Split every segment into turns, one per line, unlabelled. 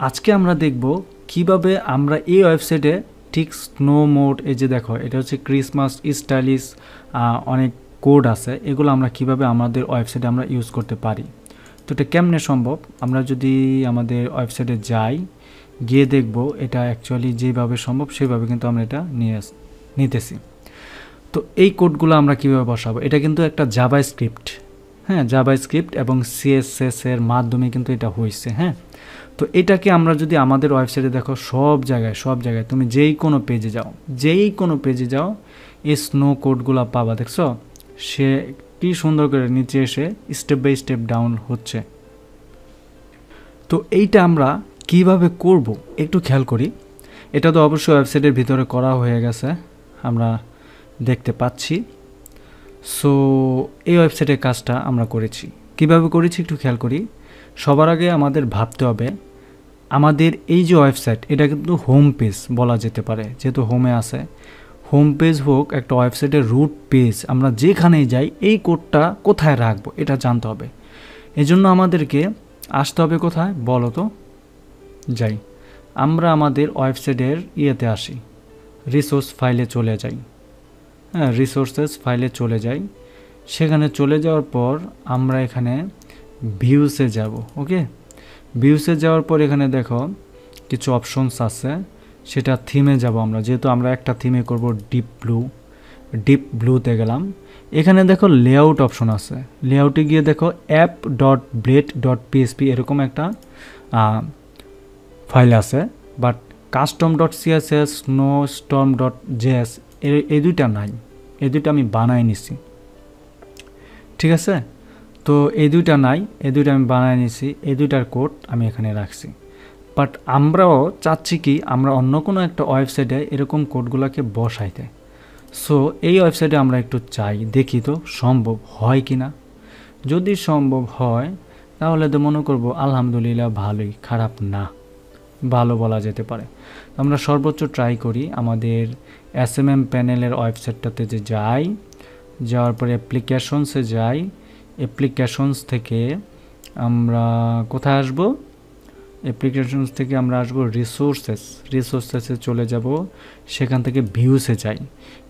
আজকে আমরা দেখব কিভাবে আমরা এই ওয়েবসাইটে ঠিক স্নো মোড, এই যে দেখো এটা হচ্ছে ক্রিসমাস স্টাইলিশ অনেক কোড আছে, এগুলো আমরা কিভাবে আমাদের ওয়েবসাইটে আমরা ইউজ করতে পারি। তো এটা কেমনে সম্ভব, আমরা যদি আমাদের ওয়েবসাইটে যাই, গিয়ে দেখব এটা অ্যাকচুয়ালি যেভাবে সম্ভব সেভাবে কিন্তু আমরা এটা নিতেছি। তো এই কোডগুলো আমরা কিভাবে বসাবো, এটা কিন্তু একটা জাভাস্ক্রিপ্ট, হ্যাঁ জাভাস্ক্রিপ্ট এবং সিএসএস এর মাধ্যমে কিন্তু এটা হয়েছে। হ্যাঁ, তো এটাকে আমরা যদি আমাদের ওয়েবসাইটে দেখো সব জায়গায় তুমি যেই কোনো পেজে যাও এই স্নো কোডগুলো পাবা, দেখছো সে কি সুন্দর করে নিচে এসে স্টেপ বাই স্টেপ ডাউন হচ্ছে। তো এইটা আমরা কিভাবে করব একটু খেয়াল করি। এটা তো অবশ্যই ওয়েবসাইটের ভিতরে করা হয়ে গেছে, আমরা দেখতে পাচ্ছি। সো এই ওয়েবসাইটের কাজটা আমরা করেছি, কিভাবে করেছি একটু খেয়াল করি। সবার আগে আমাদের ভাবতে হবে আমাদের এই যে ওয়েবসাইট, এটা কিন্তু হোম পেজ বলা যেতে পারে, যেহেতু হোমে আছে। হোম পেজ হোক একটা ওয়েবসাইটের রুট পেজ, আমরা যেখানেই যাই এই কোডটা কোথায় রাখবো এটা জানতে হবে। এজন্য আমাদেরকে আসতে হবে কোথায় বলো তো, যাই আমরা আমাদের ওয়েবসাইটের ইয়েতে আসি, রিসোর্স ফাইলে চলে যাই। হ্যাঁ, রিসোর্সেস ফাইলে চলে যাই। সেখানে চলে যাওয়ার পর আমরা এখানে ভিউসে যাব। ওকে, ভিউসে যাওয়ার পর এখানে দেখো কিছু অপশনস আছে, সেটা থিমে যাব আমরা, যেহেতু আমরা একটা থিমে করব ডিপ ব্লুতে গেলাম। এখানে দেখো লেআউট অপশন আছে, লেআউটে গিয়ে দেখো app.blade.php এরকম একটা ফাইল আছে, বাট custom.css snowstorm.js এই দুইটা নাই, এই দুইটা আমি বানাই নিছি। ঠিক আছে, তো এই দুইটা নাই, এই দুইটা আমি বানাই নিছি, এই দুইটার কোড আমি এখানে রাখছি। বাট আমরাও চাচ্ছি কি আমরা অন্য কোনো একটা ওয়েবসাইটে এরকম কোডগুলোকে বসাইতে। সো এই ওয়েবসাইটে আমরা একটু চাই, দেখি তো সম্ভব হয় কি না। যদি সম্ভব হয় তাহলে তো মনে করব আলহামদুলিল্লাহ ভালোই, খারাপ না, ভালো বলা যেতে পারে। আমরা সর্বোচ্চ ট্রাই করি আমাদের এসএমএম প্যানেলের ওয়েবসাইটটাতে যে যাই, যাওয়ার পরে অ্যাপ্লিকেশনসে যাই, অ্যাপ্লিকেশনস থেকে আমরা কোথায় আসব, অ্যাপ্লিকেশনস থেকে আমরা আসব রিসোর্সেসে চলে যাব। সেখান থেকে ভিউসে যাই,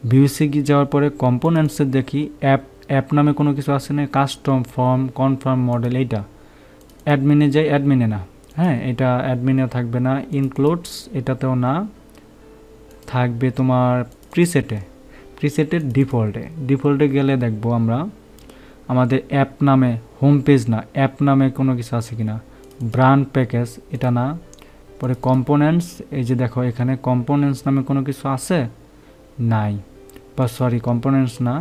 ভিউসে গিয়ে যাওয়ার পরে কম্পোনেন্টসে দেখি অ্যাপ নামে কোনো কিছু আছে না, কাস্টম ফর্ম কনফার্ম মডেল, এইটা অ্যাডমিনে যাই, অ্যাডমিনে না, হ্যাঁ এটা অ্যাডমিনে থাকবে না, ইনক্লুডস এটাতেও না, থাকবে তোমার প্রিসেটের ডিফল্টে গেলে দেখবো আমরা আমাদের অ্যাপ নামে, হোম পেজ না অ্যাপ নামে কোনো কিছু আছে কিনা, ব্র্যান্ড প্যাকেজ এটা না, পরে কম্পোনেন্টস, এই যে দেখো এখানে কম্পোনেন্টস নামে কোনো কিছু আছে নাই, বা সরি কম্পোনেন্টস না,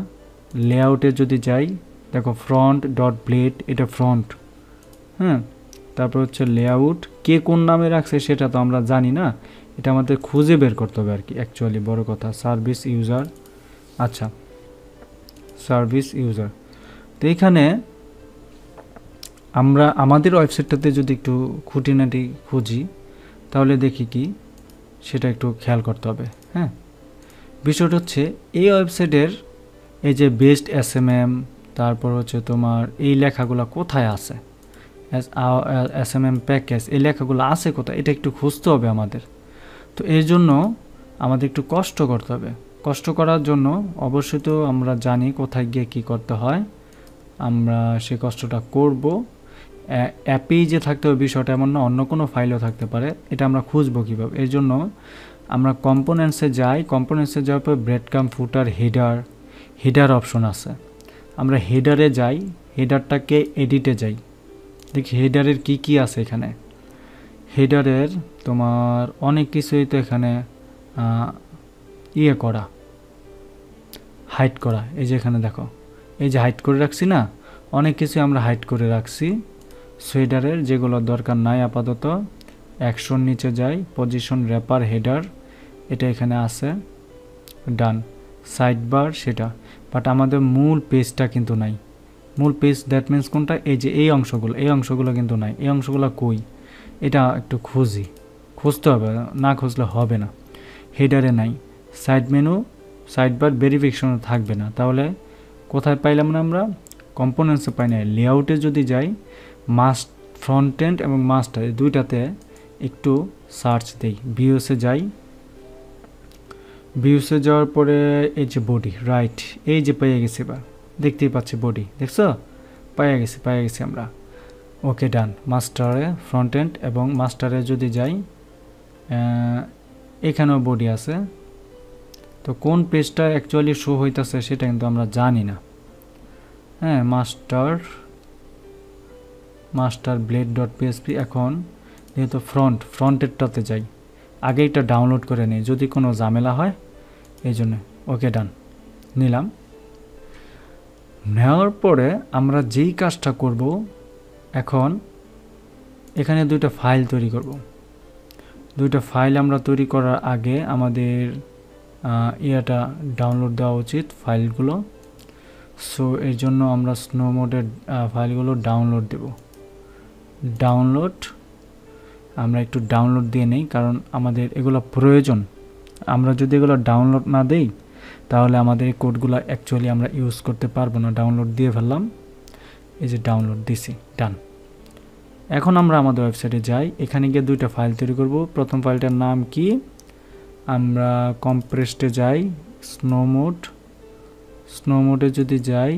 লেআউটে যদি যাই দেখো front.blade এটা ফ্রন্ট, হ্যাঁ তারপর হচ্ছে লেআউট, কে কোন নামে রাখছে সেটা তো আমরা জানি না, এটা আমাদের খুঁজে বের করতে হবে আর কি, অ্যাকচুয়ালি বড় কথা। সার্ভিস ইউজার, আচ্ছা সার্ভিস ইউজার। তো এখানে আমরা আমাদের ওয়েবসাইটটাতে যদি একটু খুঁটিনাটি খুঁজি তাহলে দেখি কি সেটা একটু খেয়াল করতে হবে। হ্যাঁ, বিষয়টা হচ্ছে এই ওয়েবসাইটের এই যে বেস্ট এসএমএম, তারপর হচ্ছে তোমার এই লেখাগুলো কোথায় আছে, এসএমএম প্যাকেজ এই লেখাগুলো আছে কোথায়, এটা একটু খুঁজতে হবে আমাদের। তো এই জন্য আমাদের একটু কষ্ট করতে হবে। কষ্ট করার জন্য অবশ্যই তো আমরা জানি কোথায় গিয়ে কী করতে হয়, আমরা সে কষ্টটা করব। অ্যাপেই যে থাকতে হবে বিষয়টা এমন না, অন্য কোনো ফাইলও থাকতে পারে, এটা আমরা খুঁজবো কীভাবে। এর জন্য আমরা কম্পোনেন্টসে যাই, কম্পোনেন্টসে যাওয়ার পর ব্রেডক্রাম্ব ফুটার হেডার অপশন আছে, আমরা হেডারে যাই, হেডারটাকে এডিটে যাই, দেখি হেডারের কি আছে এখানে। হেডারের তোমার অনেক কিছুই তো এখানে করা, হাইড করা, এই যে এখানে দেখো এই যে হাইড করে রাখছি না, অনেক কিছু আমরা হাইড করে রাখছি। হেডারের যেগুলো দরকার নাই আপাতত, অ্যাকশন নিচে যাই, পজিশন র্যাপার হেডার এটা এখানে আছে, ডান। সাইডবার সেটা, বাট আমাদের মূল পেজটা কিন্তু নাই। মূল পেজ দ্যাট মিনস কোনটা, এই যে এই অংশগুলো কিন্তু নাই, এই অংশগুলো কই, এটা একটু খুঁজতে হবে, না খুঁজলে হবে না। হেডারে নাই, সাইড মেনু সাইডবার ভেরিফিকেশনও থাকবে না, তাহলে কোথায় পাইলাম না আমরা, কম্পোনেন্টসে পাই না। লেআউটে যদি যাই, ফ্রন্ট এন্ড এবং মাস্টার এই দুইটাতে একটু সার্চ দেই, ভিউসে যাই, ভিউসে যাওয়ার পরে এই যে বডি, রাইট, এই যে পেয়ে গেছি, বা দেখতেই পাচ্ছি বডি, দেখছো, পেয়ে গেছি আমরা। ওকে, ডান। মাস্টারে ফ্রন্ট এন্ড, এবং মাস্টারে যদি যাই এখানেও বডি আছে। তো কোন পেজটা অ্যাকচুয়ালি শো হইতেছে সেটা কিন্তু আমরা জানি না। হ্যাঁ, মাস্টার ব্লেড ডট পিএসপি। এখন যেহেতু ফ্রন্টেরটাতে যাই, আগে এটা ডাউনলোড করে নিই যদি কোনো ঝামেলা হয়, এই জন্য। ওকে, ডান, নিলাম। নেওয়ার পরে আমরা যেই কাজটা করব, এখন এখানে দুইটা ফাইল তৈরি করব। দুইটা ফাইল আমরা তৈরি করার আগে আমাদের ইয়াটা ডাউনলোড দেওয়া উচিত, ফাইলগুলো। সো এর জন্য আমরা স্নো মোডের ফাইলগুলো ডাউনলোড দেব। ডাউনলোড, আমরা একটু ডাউনলোড দিয়ে নেই, কারণ আমাদের এগুলো প্রয়োজন। আমরা যদি এগুলো ডাউনলোড না দেই তাহলে আমাদের এই কোডগুলো অ্যাকচুয়ালি আমরা ইউজ করতে পারবো না। ডাউনলোড দিয়ে ফেললাম, এই যে ডাউনলোড দিছি, ডান। এখন আমরা আমাদের ওয়েবসাইটে যাই, এখানে গিয়ে দুইটা ফাইল তৈরি করব। প্রথম ফাইলটার নাম কি, আমরা কম্প্রেসডে যাই, স্নো মোডে যদি যাই,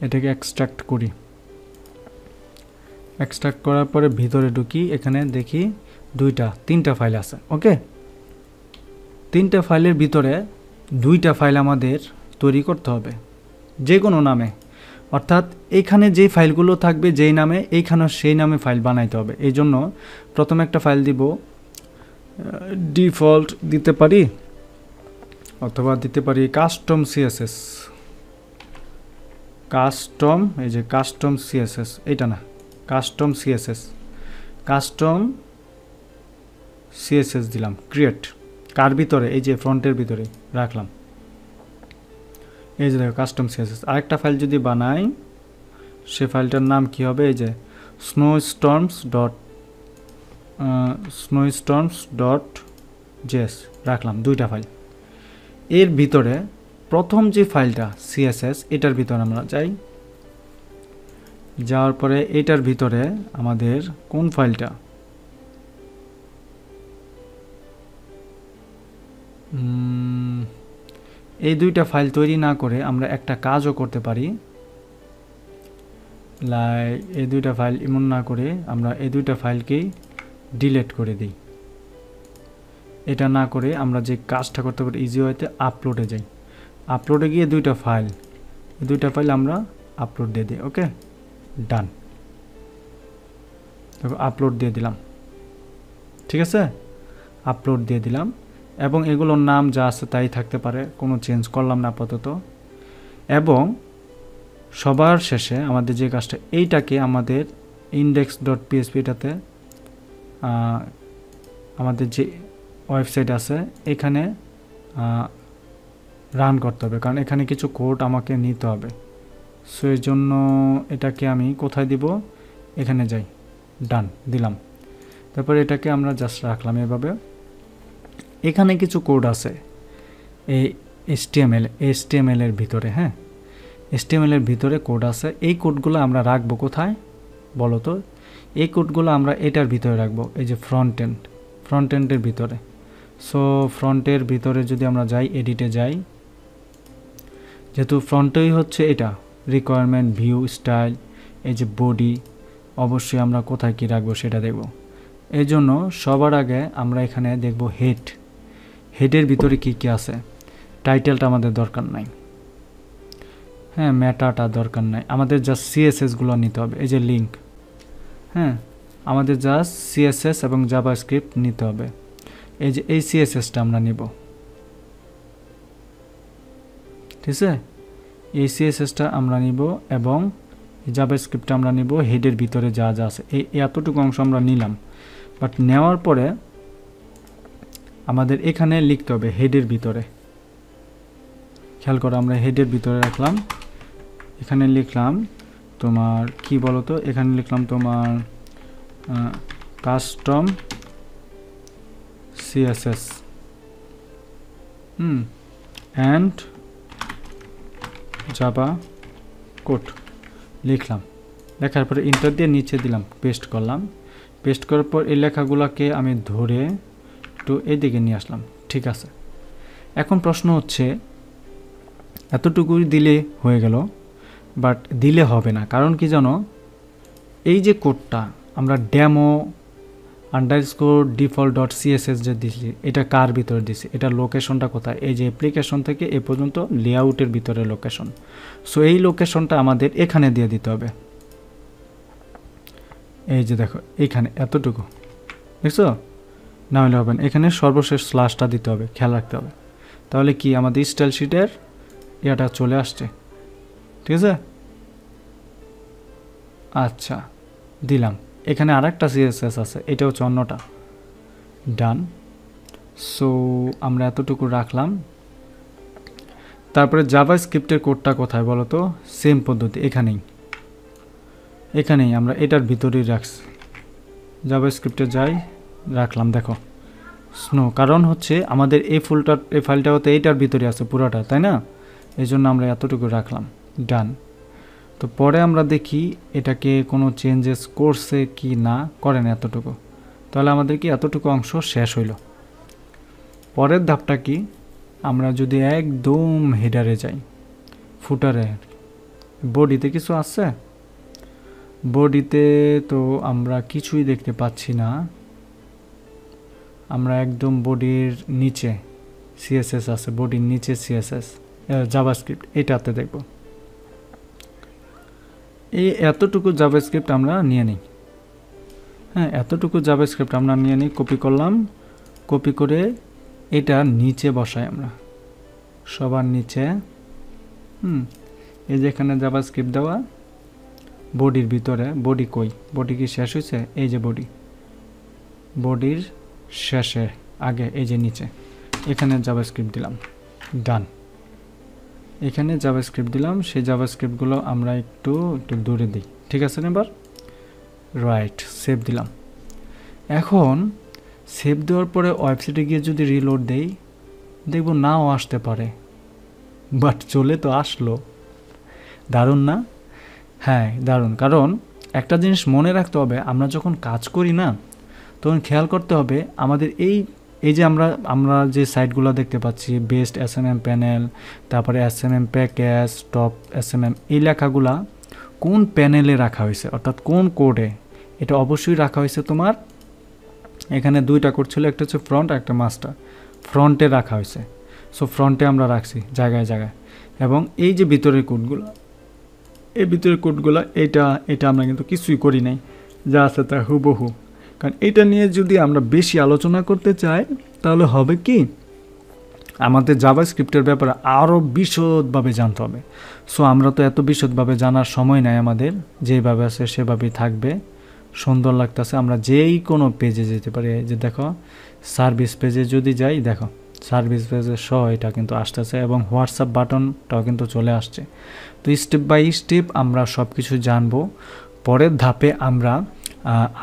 এটাকে এক্সট্রাক্ট করি। এক্সট্রাক্ট করার পরে ভিতরে ঢুকি, এখানে দেখি তিনটা ফাইল আছে। ওকে, তিনটা ফাইলের ভিতরে দুইটা ফাইল আমাদের তৈরি করতে হবে যে কোনো নামে, অর্থাৎ এখানে যে ফাইলগুলো থাকবে যেই নামে, এইখানেও সেই নামে ফাইল বানাইতে হবে। এই জন্য প্রথমে একটা ফাইল দিব, ডিফল্ট দিতে পারি অথবা দিতে পারি কাস্টম সিএসএস। এই যে কাস্টম সিএসএস, এটা না, কাস্টম সিএসএস দিলাম, ক্রিয়েট। কার ভিতরে, এই যে ফ্রন্টের ভিতরে রাখলাম, এই যে দেখো কাস্টম সিএসএস। আরেকটা ফাইল যদি বানাই, সে ফাইলটার নাম কি হবে, এই যে snowstorms.js রাখলাম, দুইটা ফাইল। এর ভিতরে প্রথম যে ফাইলটা সিএসএস, এটার ভিতরে আমরা যাই, যাওয়ার পরে এটার ভিতরে আমাদের কোন ফাইলটা, এই দুইটা ফাইল তৈরি না করে আমরা একটা কাজও করতে পারি, এই দুইটা ফাইল এমন না করে আমরা এই দুইটা ফাইলকেই ডিলিট করে দিই। এটা না করে আমরা যে কাজটা করতে পারি ইজি ওয়েতে, আপলোডে যাই, আপলোডে গিয়ে দুইটা ফাইল আমরা আপলোড দিয়ে দিই। ওকে, ডান, দেখো আপলোড দিয়ে দিলাম, ঠিক আছে, আপলোড দিয়ে দিলাম। এবং এগুলোর নাম যা আছে তাই থাকতে পারে, কোনো চেঞ্জ করলাম না আপাতত। এবং সবার শেষে আমাদের যে কাজটা, এইটাকে আমাদের index.php-টাতে আমাদের যে ওয়েবসাইট আছে এখানে রান করতে হবে, কারণ এখানে কিছু কোড আমাকে নিতে হবে। সো এর জন্য এটাকে আমি কোথায় দিব, এখানে যাই, ডান দিলাম। তারপর এটাকে আমরা জাস্ট রাখলাম এভাবে। এখানে কিছু কোড আছে এই HTML এর ভিতরে, হ্যাঁ, HTML এর ভিতরে কোড আছে। এই কোডগুলো আমরা রাখবো কোথায় বলো তো? এই কোডগুলো আমরা এটার ভিতরে রাখবো, এই যে ফ্রন্ট এন্ডের ভিতরে। সো ফ্রন্টের ভিতরে যদি আমরা যাই, এডিটে যাই, যেহেতু ফ্রন্টেই হচ্ছে এটা রিকোয়ারমেন্ট, ভিউ, স্টাইল, এই যে বডি, অবশ্যই আমরা কোথায় কি রাখবো সেটা দেখব। এই জন্য সবার আগে আমরা এখানে দেখব হেডের ভিতরে কি কি আছে। টাইটেলটা আমাদের দরকার নাই, হ্যাঁ, মেটাটা দরকার নাই, আমাদের জাস্ট সিএসএসগুলো নিতে হবে। এই যে লিঙ্ক, হ্যাঁ, আমাদের জাস্ট সিএসএস এবং জাভাস্ক্রিপ্ট নিতে হবে। এই যে এই সিএসএসটা আমরা নিব, ঠিক আছে, এই সিএসএসটা আমরা নিব এবং জাভাস্ক্রিপ্টটা আমরা নিব। হেডের ভিতরে যা যা আছে এই এতটুকু অংশ আমরা নিলাম, বাট নেওয়ার পরে আমাদের এখানে লিখতে হবে হেডের ভিতরে। খেয়াল করো, আমরা হেডের ভিতরে রাখলাম, এখানে লিখলাম তোমার কি বলো তো, এখানে লিখলাম তোমার custom CSS and Java code লিখলাম। লেখার পরে ইন্টার দিয়ে নিচে দিলাম, পেস্ট করলাম। পেস্ট করার পর এই লেখাগুলোকে আমি ধরে একটু এইদিকে নিয়ে আসলাম। ঠিক আছে, এখন প্রশ্ন হচ্ছে এতটুকুই দিলে হয়ে গেল, বাট দিলে হবে না। কারণ কি জানো, এই যে কোডটা আমরা ডেমো _default.css যে দিছি, এটা কার ভিতরে দিছি, এটা লোকেশনটা কোথায়? এই যে অ্যাপ্লিকেশন থেকে এ পর্যন্ত লেআউটের ভিতরে লোকেশন। সো এই লোকেশনটা আমাদের এখানে দিয়ে দিতে হবে। এই যে দেখো এইখানে এতটুকু, দেখছো? না হলে হবে না, এখানে সর্বশেষ স্ল্যাশটা দিতে হবে, খেয়াল রাখতে হবে। তাহলে কি আমাদের স্টাইল শিটের এটা চলে আসছে। ঠিক আছে, আচ্ছা দিলাম। এখানে আরেকটা সিএসএস আছে, এটা হচ্ছে অন্যটা। ডান। সো আমরা এতটুকু রাখলাম। তারপরে জাভাস্ক্রিপ্টের কোডটা কোথায় বলো তো? সেম পদ্ধতি, এখানেই আমরা এটার ভিতরেই রাখছি। জাভাস্ক্রিপ্টে যাই, রাখলাম। দেখো স্নো, কারণ হচ্ছে আমাদের এই ফাইলটা হতে এইটার ভিতরে আছে পুরোটা, তাই না? এই জন্য আমরা এতটুকু রাখলাম। ডান। তো পরে আমরা দেখি এটাকে কোনো চেঞ্জেস করছে কি না, করেন এতটুকু। তাহলে আমাদের কি এতটুকু অংশ শেষ হইল। পরের ধাপটা কি, আমরা যদি একদম হেডারে যাই, ফুটারে, বডিতে কিছু আছে? বডিতে তো আমরা কিছুই দেখতে পাচ্ছি না। আমরা একদম বডির নিচে সিএসএস আছে, বডির নিচে সিএসএস জাভাস্ক্রিপ্ট, এটাতে দেখব। এই এতটুকু জাভাস্ক্রিপ্ট আমরা নিয়ে নিই। হ্যাঁ, এতটুকু জাভাস্ক্রিপ্ট আমরা নিয়ে নিই, কপি করলাম। কপি করে এটা নিচে বসাই আমরা, সবার নিচে। এই যে এখানে জাভাস্ক্রিপ্ট দেওয়া, বডির ভিতরে। বডি কই? বডি কি শেষ হয়েছে? এই যে বডি, বডির শেষে আগে এই যে নিচে, এখানে জাভাস্ক্রিপ্ট দিলাম। ডান। এখানে জাভাস্ক্রিপ্ট দিলাম, সেই জাভাস্ক্রিপ্টগুলো আমরা একটু দূরে দিই। ঠিক আছে না? এবার রাইট, সেভ দিলাম। এখন সেভ দেওয়ার পরে ওয়েবসাইটে গিয়ে যদি রিলোড দেই, দেখব নাও আসতে পারে, বাট চলে তো আসলো। দারুণ না? হ্যাঁ দারুণ। কারণ একটা জিনিস মনে রাখতে হবে, আমরা যখন কাজ করি না, তখন খেয়াল করতে হবে আমাদের এই যে আমরা যে সাইটগুলো দেখতে পাচ্ছি, বেস্ট এসএমএম প্যানেল, তারপরে এসএমএম প্যাকেজ, টপ এসএমএম, এই লেখাগুলা কোন প্যানেলে রাখা হয়েছে, অর্থাৎ কোন কোডে। এটা অবশ্যই রাখা হয়েছে তোমার এখানে দুইটা কোড ছিল, একটা হচ্ছে ফ্রন্ট, একটা মাস্টার। ফ্রন্টে রাখা হয়েছে, সো ফ্রন্টে আমরা রাখছি জায়গায় জায়গায়। এবং এই যে ভিতরের কোডগুলো, এই ভিতরের কোডগুলো, এটা আমরা কিন্তু কিছুই করি নাই, যা আছে তা হুবহু। কারণ এটা নিয়ে যদি আমরা বেশি আলোচনা করতে চাই, তাহলে হবে কি, আমাদের জাভাস্ক্রিপ্টের ব্যাপারে আরও বিশদভাবে জানতে হবে। সো আমরা তো এত বিশদভাবে জানার সময় নাই আমাদের, যেভাবে আছে সেভাবেই থাকবে। সুন্দর লাগতেছে, আমরা যেই কোনো পেজে যেতে পারি। যে দেখো সার্ভিস পেজে যদি যাই, দেখো সার্ভিস পেজে সহ এটা কিন্তু আসতেছে, এবং হোয়াটসঅ্যাপ বাটনটাও কিন্তু চলে আসছে। তো স্টেপ বাই স্টেপ আমরা সব কিছু জানবো। পরের ধাপে আমরা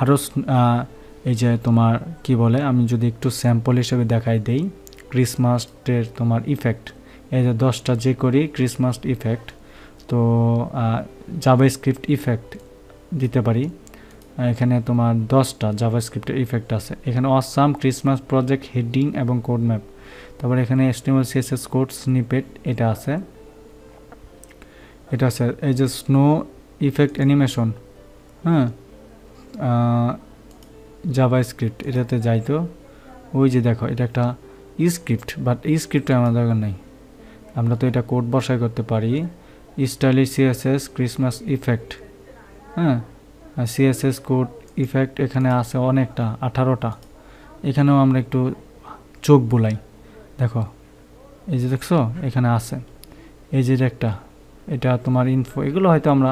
আরও এই যে তোমার কি বলে, আমি যদি একটু স্যাম্পল হিসেবে দেখাই দেই, ক্রিসমাসের তোমার ইফেক্ট, এই যে 10টা যে করি ক্রিসমাস ইফেক্ট, তো জাভাস্ক্রিপ্ট ইফেক্ট দিতে পারি। এখানে তোমার 10টা জাভাস্ক্রিপ্টের ইফেক্ট আছে। এখানে অসাম, ক্রিসমাস প্রজেক্ট, হেডিং এবং কোড ম্যাপ। তারপরে এখানে HTML CSS কোড, স্নিপেট, এটা আছে। এই যে স্নো ইফেক্ট অ্যানিমেশন, হ্যাঁ, জাভাস্ক্রিপ্ট, এটাতে যাই। তো ওই যে দেখো এটা একটা স্ক্রিপ্ট, বাট এই স্ক্রিপ্টে আমার দরকার নেই, আমরা তো এটা কোড বসাই করতে পারি। স্টাইলিশ CSS ক্রিসমাস ইফেক্ট, হ্যাঁ, CSS কোড ইফেক্ট এখানে আছে অনেকটা, 18টা। এখানেও আমরা একটু চোখ বুলাই, দেখো এই যে দেখছো এখানে আছে। এই যে একটা, এটা তোমার ইনফো, এগুলো হয়তো আমরা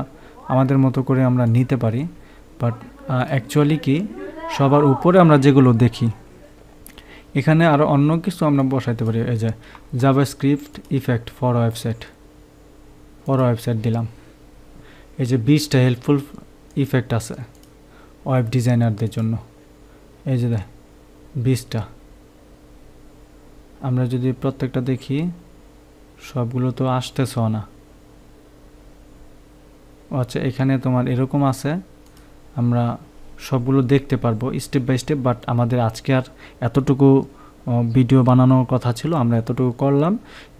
আমাদের মতো করে আমরা নিতে পারি, বাট অ্যাকচুয়ালি কি সবার উপরে আমরা যেগুলো দেখি, এখানে আরও অন্য কিছু আমরা বসাইতে পারি। এই যে জাভাস্ক্রিপ্ট ইফেক্ট ফর ওয়েবসাইট দিলাম। এই যে 20টা হেল্পফুল ইফেক্ট আছে ওয়েব ডিজাইনারদের জন্য, এই যে 20টা। আমরা যদি প্রত্যেকটা দেখি, সবগুলো তো আসতেছ না। আচ্ছা, এখানে তোমার এরকম আছে, আমরা সবগুলো দেখতে পারবো স্টেপ বাই স্টেপ। বাট আমাদের আজকে আর এতটুকু ভিডিও বানানোর কথা ছিল, আমরা এতটুকু করলাম।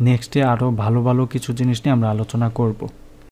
নেক্সটে আরও ভালো ভালো কিছু জিনিস নিয়ে আমরা আলোচনা করব।